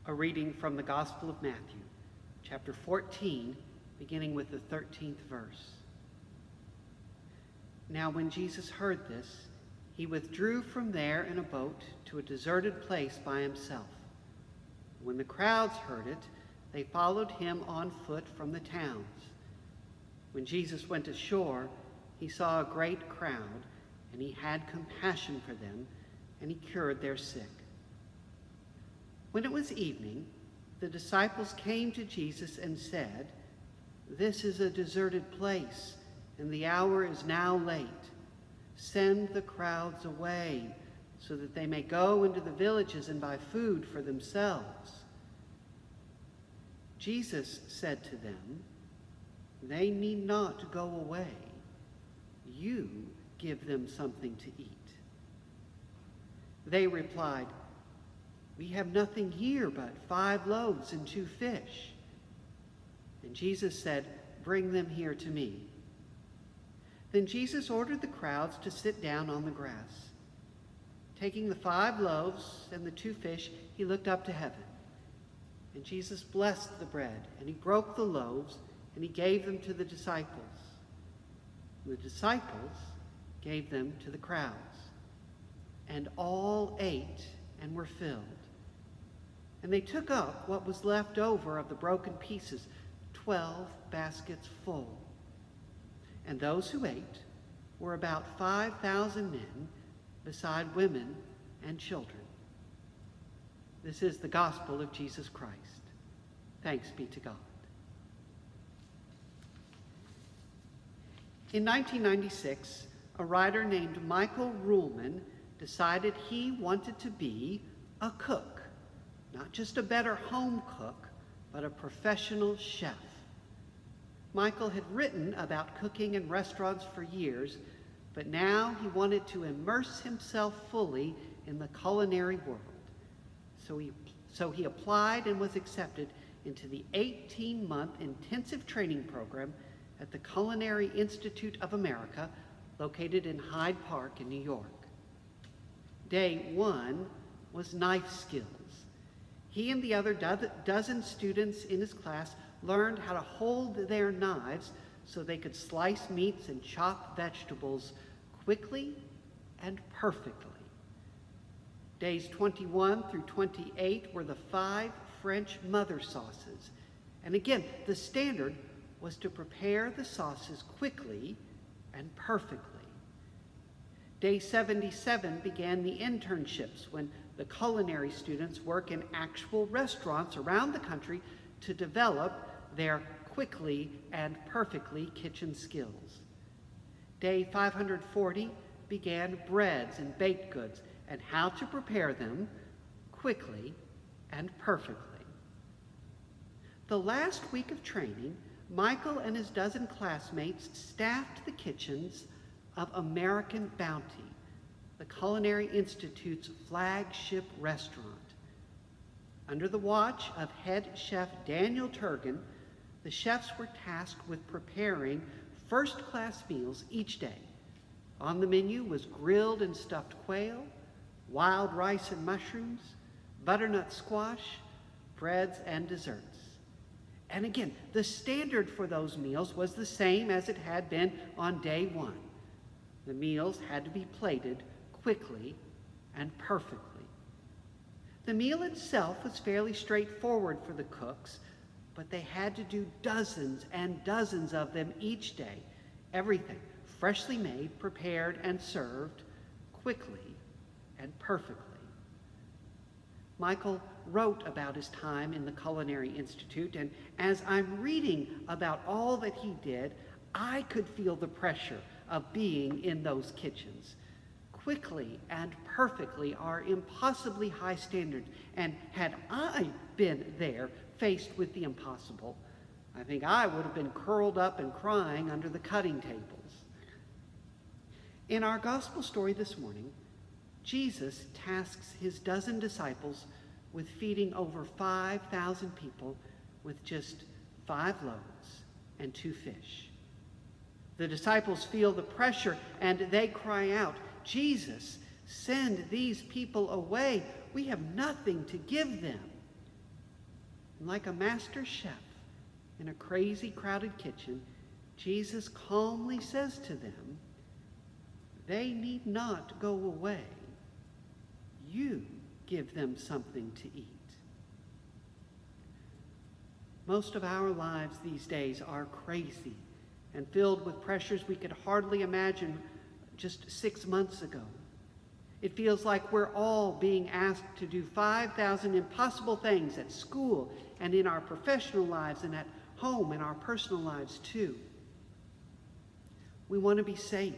A reading from the Gospel of Matthew, chapter 14, beginning with the 13th verse. Now when Jesus heard this, he withdrew from there in a boat to a deserted place by himself. When the crowds heard it, they followed him on foot from the towns. When Jesus went ashore, he saw a great crowd, and he had compassion for them, and he cured their sick. When it was evening, the disciples came to Jesus and said, "This is a deserted place, and the hour is now late. Send the crowds away, so that they may go into the villages and buy food for themselves." Jesus said to them, "They need not go away. You give them something to eat." They replied, "We have nothing here but 5 loaves and 2 fish." And Jesus said, "Bring them here to me." Then Jesus ordered the crowds to sit down on the grass. Taking the 5 loaves and the 2 fish, he looked up to heaven. And Jesus blessed the bread, and he broke the loaves, and he gave them to the disciples. And the disciples gave them to the crowds. And all ate and were filled. And they took up what was left over of the broken pieces, 12 baskets full. And those who ate were about 5,000 men, beside women and children. This is the gospel of Jesus Christ. Thanks be to God. In 1996, a writer named Michael Ruhlman decided he wanted to be a cook. Not just a better home cook, but a professional chef. Michael had written about cooking in restaurants for years, but now he wanted to immerse himself fully in the culinary world. So he applied and was accepted into the 18-month intensive training program at the Culinary Institute of America, located in Hyde Park in New York. Day 1 was knife skills. He and the other dozen students in his class learned how to hold their knives so they could slice meats and chop vegetables quickly and perfectly. Days 21 through 28 were the 5 French mother sauces. And again, the standard was to prepare the sauces quickly and perfectly. Day 77 began the internships, when the culinary students work in actual restaurants around the country to develop their quickly and perfectly kitchen skills. Day 540 began breads and baked goods and how to prepare them quickly and perfectly. The last week of training, Michael and his dozen classmates staffed the kitchens of American Bounty, the Culinary Institute's flagship restaurant. Under the watch of head chef Daniel Turgan, the chefs were tasked with preparing first-class meals each day. On the menu was grilled and stuffed quail, wild rice and mushrooms, butternut squash, breads, and desserts. And again, the standard for those meals was the same as it had been on day 1. The meals had to be plated quickly and perfectly. The meal itself was fairly straightforward for the cooks, but they had to do dozens and dozens of them each day. Everything freshly made, prepared, and served quickly and perfectly. Michael wrote about his time in the Culinary Institute, and as I'm reading about all that he did, I could feel the pressure of being in those kitchens. Quickly and perfectly are impossibly high standards, and had I been there faced with the impossible, I think I would have been curled up and crying under the cutting tables. In our gospel story this morning, Jesus tasks his dozen disciples with feeding over 5,000 people with just 5 loaves and 2 fish. The disciples feel the pressure and they cry out, "Jesus, send these people away. We have nothing to give them." And like a master chef in a crazy crowded kitchen, Jesus calmly says to them, they need not go away. You give them something to eat. Most of our lives these days are crazy and filled with pressures we could hardly imagine just 6 months ago. It feels like we're all being asked to do 5,000 impossible things at school and in our professional lives and at home in our personal lives too. We want to be safe.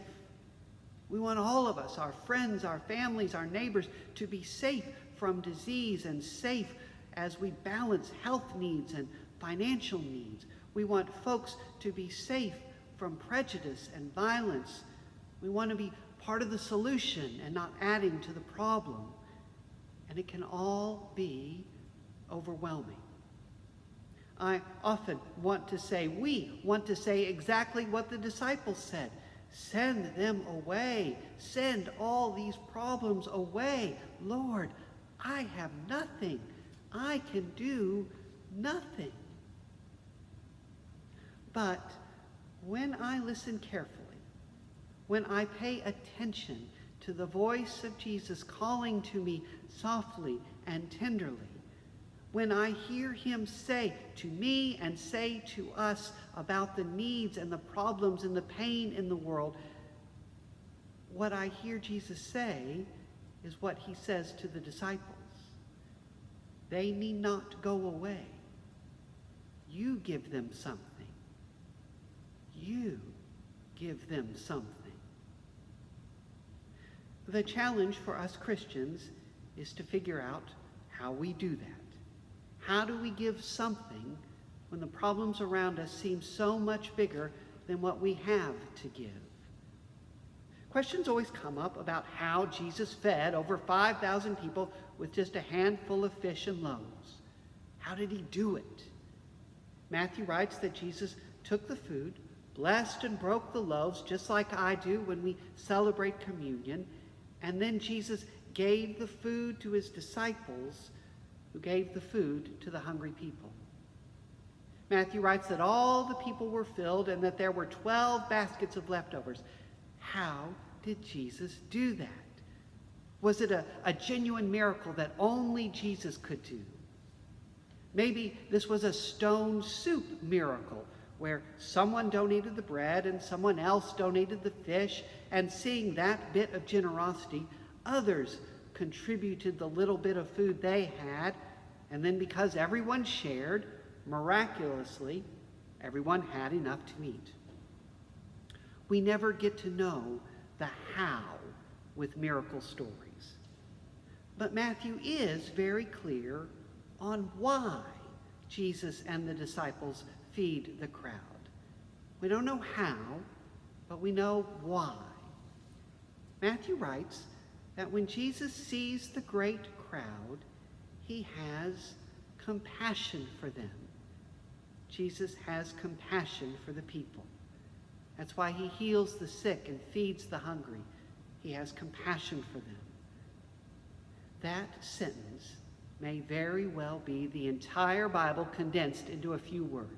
We want all of us, our friends, our families, our neighbors, to be safe from disease and safe as we balance health needs and financial needs. We want folks to be safe from prejudice and violence. We want to be part of the solution and not adding to the problem. And it can all be overwhelming. I often want to say, we want to say exactly what the disciples said. Send them away. Send all these problems away. Lord, I have nothing. I can do nothing. But when I listen carefully, when I pay attention to the voice of Jesus calling to me softly and tenderly, when I hear him say to me and say to us about the needs and the problems and the pain in the world, what I hear Jesus say is what he says to the disciples. They need not go away. You give them something. You give them something. The challenge for us Christians is to figure out how we do that. How do we give something when the problems around us seem so much bigger than what we have to give? Questions always come up about how Jesus fed over 5,000 people with just a handful of fish and loaves. How did he do it? Matthew writes that Jesus took the food, blessed and broke the loaves, just like I do when we celebrate communion, and then Jesus gave the food to his disciples, who gave the food to the hungry people. Matthew writes that all the people were filled and that there were 12 baskets of leftovers. How did Jesus do that? Was it a genuine miracle that only Jesus could do? Maybe this was a stone soup miracle where someone donated the bread and someone else donated the fish, and seeing that bit of generosity, others contributed the little bit of food they had, and then because everyone shared, miraculously, everyone had enough to eat. We never get to know the how with miracle stories. But Matthew is very clear on why Jesus and the disciples feed the crowd. We don't know how, but we know why. Matthew writes that when Jesus sees the great crowd, he has compassion for them. Jesus has compassion for the people. That's why he heals the sick and feeds the hungry. He has compassion for them. That sentence may very well be the entire Bible condensed into a few words.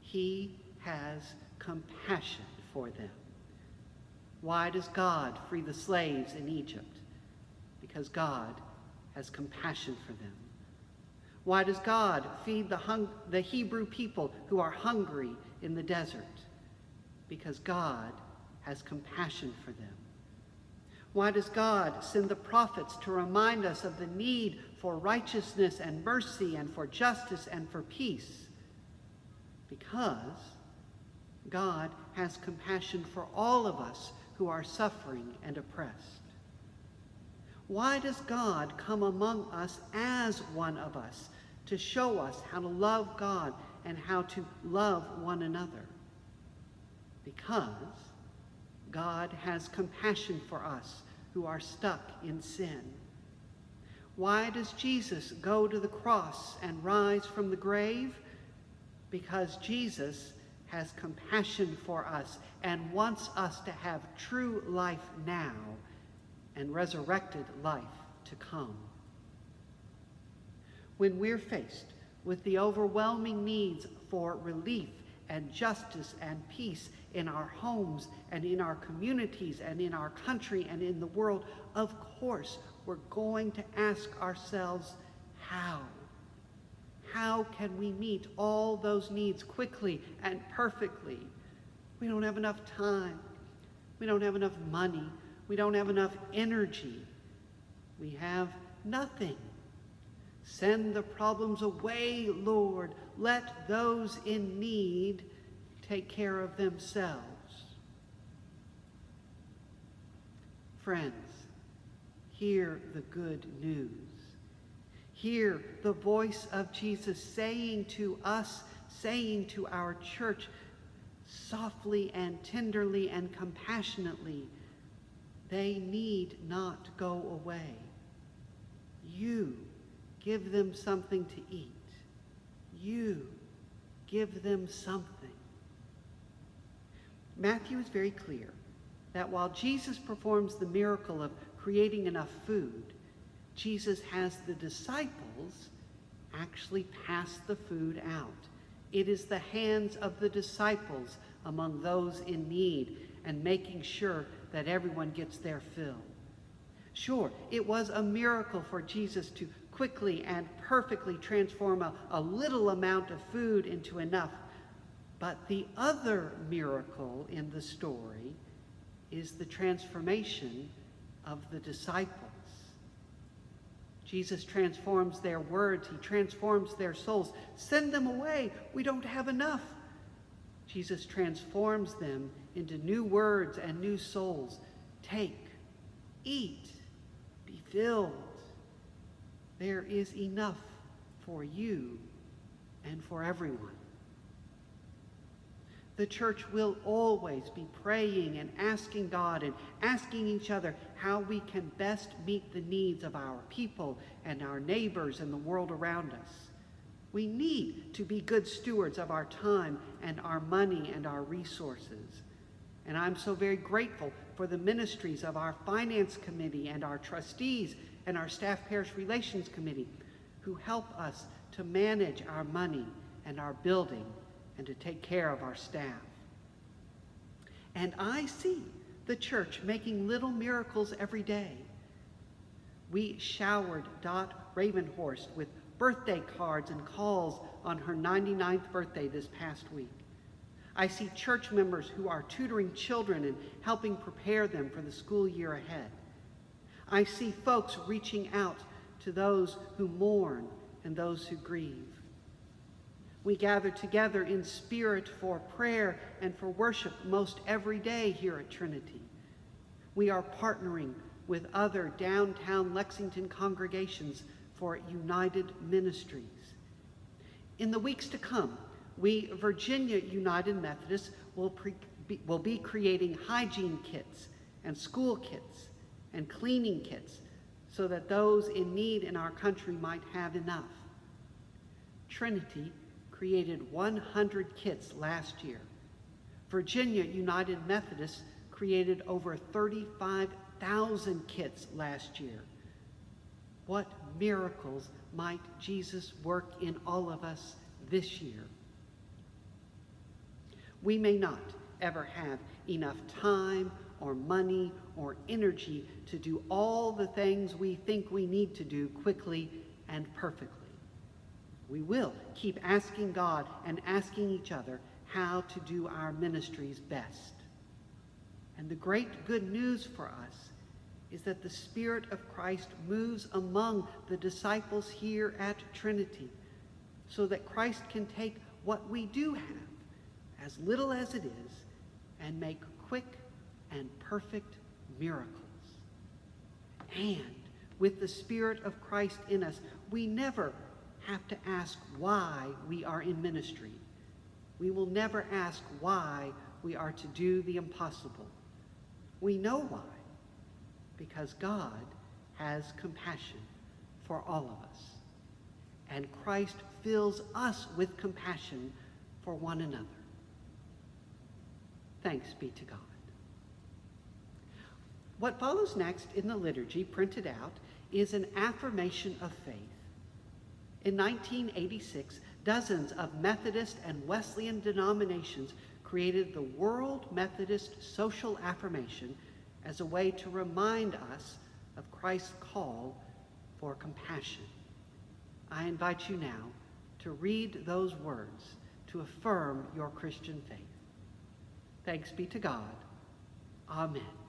He has compassion for them. Why does God free the slaves in Egypt? Because God has compassion for them. Why does God feed the Hebrew people who are hungry in the desert? Because God has compassion for them. Why does God send the prophets to remind us of the need for righteousness and mercy and for justice and for peace? Because God has compassion for all of us who are suffering and oppressed. Why does God come among us as one of us to show us how to love God and how to love one another? Because God has compassion for us who are stuck in sin. Why does Jesus go to the cross and rise from the grave? Because Jesus has compassion for us and wants us to have true life now and resurrected life to come. When we're faced with the overwhelming needs for relief and justice and peace in our homes and in our communities and in our country and in the world, of course, we're going to ask ourselves, how? How can we meet all those needs quickly and perfectly? We don't have enough time. We don't have enough money. We don't have enough energy. We have nothing. Send the problems away, Lord. Let those in need take care of themselves. Friends, hear the good news. Hear the voice of Jesus saying to us, saying to our church, softly and tenderly and compassionately, they need not go away. You give them something to eat. You give them something. Matthew is very clear that while Jesus performs the miracle of creating enough food, Jesus has the disciples actually pass the food out. It is the hands of the disciples among those in need and making sure that everyone gets their fill. Sure, it was a miracle for Jesus to quickly and perfectly transform a little amount of food into enough. But the other miracle in the story is the transformation of the disciples. Jesus transforms their words. He transforms their souls. Send them away. We don't have enough. Jesus transforms them into new words and new souls. Take, eat, be filled. There is enough for you and for everyone. The church will always be praying and asking God and asking each other how we can best meet the needs of our people and our neighbors and the world around us. We need to be good stewards of our time and our money and our resources. And I'm so very grateful for the ministries of our finance committee and our trustees and our staff parish relations committee who help us to manage our money and our building and to take care of our staff. And I see the church making little miracles every day. We showered Dot Ravenhorst with birthday cards and calls on her 99th birthday this past week. I see church members who are tutoring children and helping prepare them for the school year ahead. I see folks reaching out to those who mourn and those who grieve. We gather together in spirit for prayer and for worship most every day here at Trinity. We are partnering with other downtown Lexington congregations for united ministries. In the weeks to come, we Virginia United Methodists will be creating hygiene kits and school kits and cleaning kits so that those in need in our country might have enough. Trinity created 100 kits last year. Virginia United Methodists created over 35,000 kits last year. What miracles might Jesus work in all of us this year? We may not ever have enough time or money or energy to do all the things we think we need to do quickly and perfectly. We will keep asking God and asking each other how to do our ministries best. And the great good news for us is that the Spirit of Christ moves among the disciples here at Trinity so that Christ can take what we do have, as little as it is, and make quick and perfect miracles. And with the Spirit of Christ in us, we never have to ask why we are in ministry. We will never ask why we are to do the impossible. We know why, because God has compassion for all of us. And Christ fills us with compassion for one another. Thanks be to God. What follows next in the liturgy, printed out, is an affirmation of faith. In 1986, dozens of Methodist and Wesleyan denominations created the World Methodist Social Affirmation as a way to remind us of Christ's call for compassion. I invite you now to read those words to affirm your Christian faith. Thanks be to God. Amen.